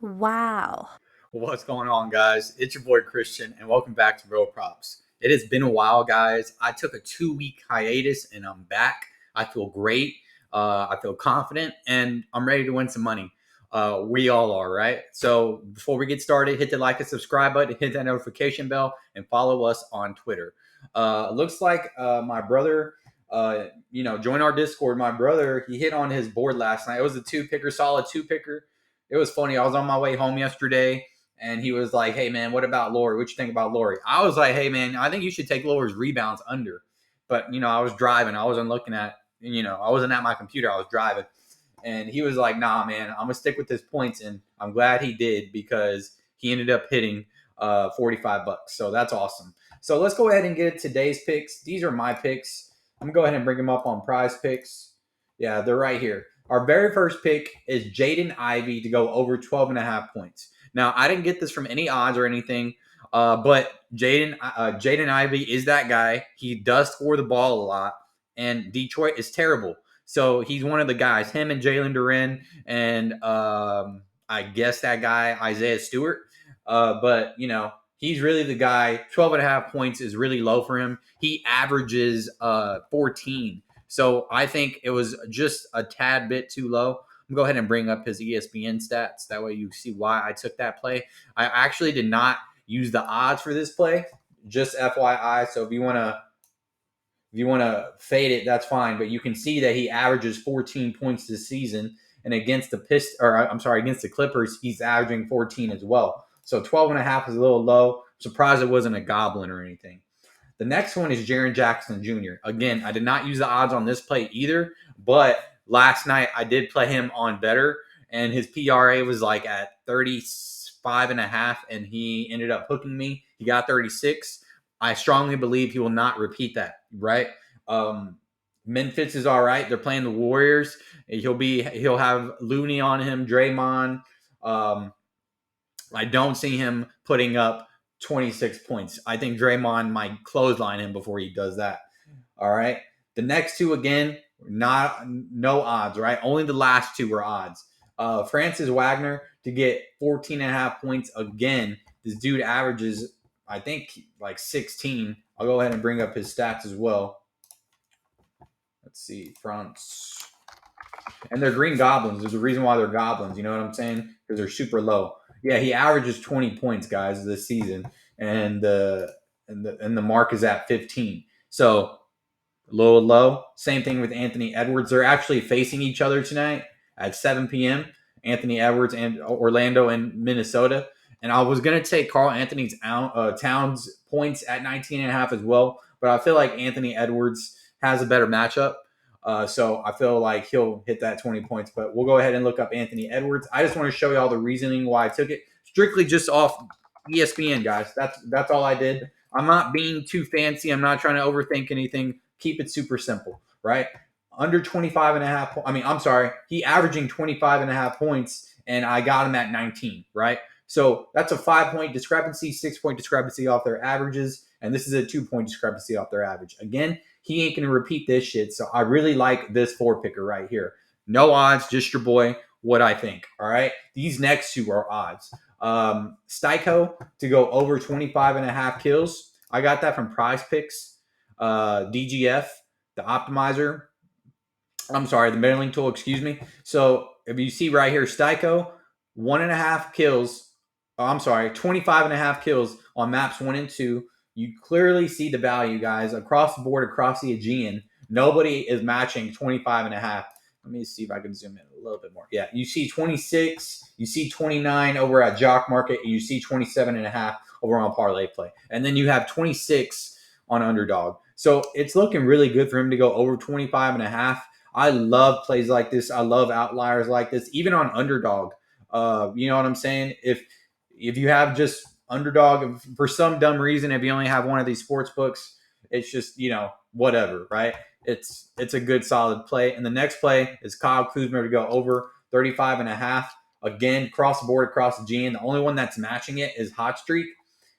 Wow. What's going on, guys? It's your boy Christian, and welcome back to Bro Props. It has been a while, guys. I took a 2 week hiatus, and I'm back. I feel great. I feel confident, and I'm ready to win some money. We all are, right? So before we get started, hit the like and subscribe button, hit that notification bell, and follow us on Twitter. Looks like my brother, join our Discord. My brother, he hit on his board last night. It was a two picker, solid two picker. It was funny. I was on my way home yesterday and he was like, "Hey man, what about Lori? What you think about Lori?" I was like, "Hey man, I think you should take Lori's rebounds under." But I was driving. I wasn't looking at I wasn't at my computer. I was driving, and he was like, "Nah, man, I'm gonna stick with his points." And I'm glad he did because he ended up hitting $45. So that's awesome. So let's go ahead and get today's picks. These are my picks. I'm gonna go ahead and bring them up on Prizepicks. Yeah, they're right here. Our very first pick is Jaden Ivey to go over 12 and a half points. Now, I didn't get this from any odds or anything, but Jaden Ivey is that guy. He does score the ball a lot, and Detroit is terrible. So he's one of the guys. Him and Jalen Duren, and I guess that guy Isaiah Stewart. But he's really the guy. 12 and a half points is really low for him. He averages 14. So I think it was just a tad bit too low. Go ahead and bring up his ESPN stats. That way you see why I took that play. I actually did not use the odds for this play, just FYI. So if you want to fade it, that's fine. But you can see that he averages 14 points this season, and against the Clippers, he's averaging 14 as well. So 12 and a half is a little low. Surprised it wasn't a goblin or anything. The next one is Jaren Jackson Jr. Again, I did not use the odds on this play either, but last night I did play him on better, and his PRA was like at 35 and a half, and he ended up hooking me. He got 36. I strongly believe he will not repeat that, right? Um, Memphis is all right. They're playing the Warriors. He'll have Looney on him, Draymond. Um, I don't see him putting up 26 points. I think Draymond might clothesline him before he does that. All right. The next two again, not no odds, right? Only the last two were odds. Francis Wagner to get 14 and a half points again. This dude averages, I think, like 16. I'll go ahead and bring up his stats as well. Let's see, France. And they're Green Goblins. There's a reason why they're Goblins. You know what I'm saying? Because they're super low. Yeah, he averages 20 points, guys, this season, and the mark is at 15. So low, low. Same thing with Anthony Edwards. They're actually facing each other tonight at 7 p.m. Anthony Edwards and Orlando and Minnesota. And I was gonna take Carl Anthony's Towns points at 19 and a half as well, but I feel like Anthony Edwards has a better matchup. So I feel like he'll hit that 20 points. But we'll go ahead and look up Anthony Edwards. I just want to show you all the reasoning why I took it. Strictly just off ESPN, guys. That's all I did. I'm not being too fancy. I'm not trying to overthink anything. Keep it super simple, right? Under 25 and a half. I mean, I'm sorry. He averaging 25 and a half points, and I got him at 19, right? So that's a 5 point discrepancy, 6 point discrepancy off their averages, and this is a 2 point discrepancy off their average. Again, he ain't going to repeat this shit. So I really like this four picker right here. No odds, just your boy. What I think. All right. These next two are odds. Styko to go over 25 and a half kills. I got that from Prizepicks. DGF, the optimizer. I'm sorry, the meddling tool, excuse me. So if you see right here, Styko, 1.5 kills. Oh, I'm sorry, 25 and a half kills on maps 1 and 2. You clearly see the value, guys, across the board, across the Aegean. Nobody is matching 25 and a half. Let me see if I can zoom in a little bit more. Yeah, you see 26, you see 29 over at Jock Market, and you see 27 and a half over on Parlay Play. And then you have 26 on Underdog. So it's looking really good for him to go over 25 and a half. I love plays like this. I love outliers like this, even on Underdog. You know what I'm saying? If you have just Underdog for some dumb reason, if you only have one of these sports books, it's just whatever, right? It's a good solid play. And the next play is Kyle Kuzma to go over 35 and a half. Again, cross the board, across the G. And the only one that's matching it is Hot Streak.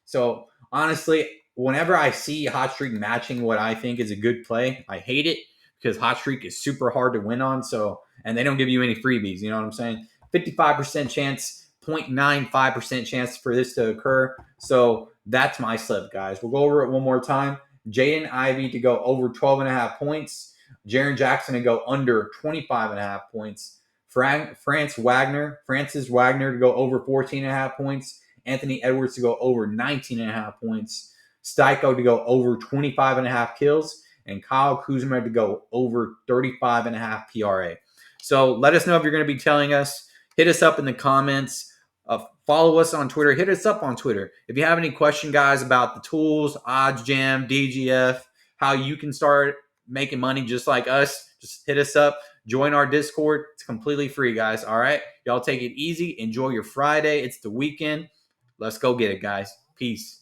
So honestly, whenever I see Hot Streak matching what I think is a good play, I hate it because Hot Streak is super hard to win on. So, and they don't give you any freebies. You know what I'm saying? 55% chance 0.95% chance for this to occur. So that's my slip, guys. We'll go over it one more time. Jaden Ivey to go over 12.5 points. Jaren Jackson to go under 25.5 points. Francis Wagner to go over 14.5 points. Anthony Edwards to go over 19.5 points. Steiko to go over 25.5 kills. And Kyle Kuzma to go over 35.5 PRA. So let us know if you're going to be telling us. Hit us up in the comments. Follow us on Twitter. Hit us up on Twitter. If you have any question, guys, about the tools, Odds Jam, DGF, how you can start making money just like us, just hit us up. Join our Discord. It's completely free, guys. All right? Y'all take it easy. Enjoy your Friday. It's the weekend. Let's go get it, guys. Peace.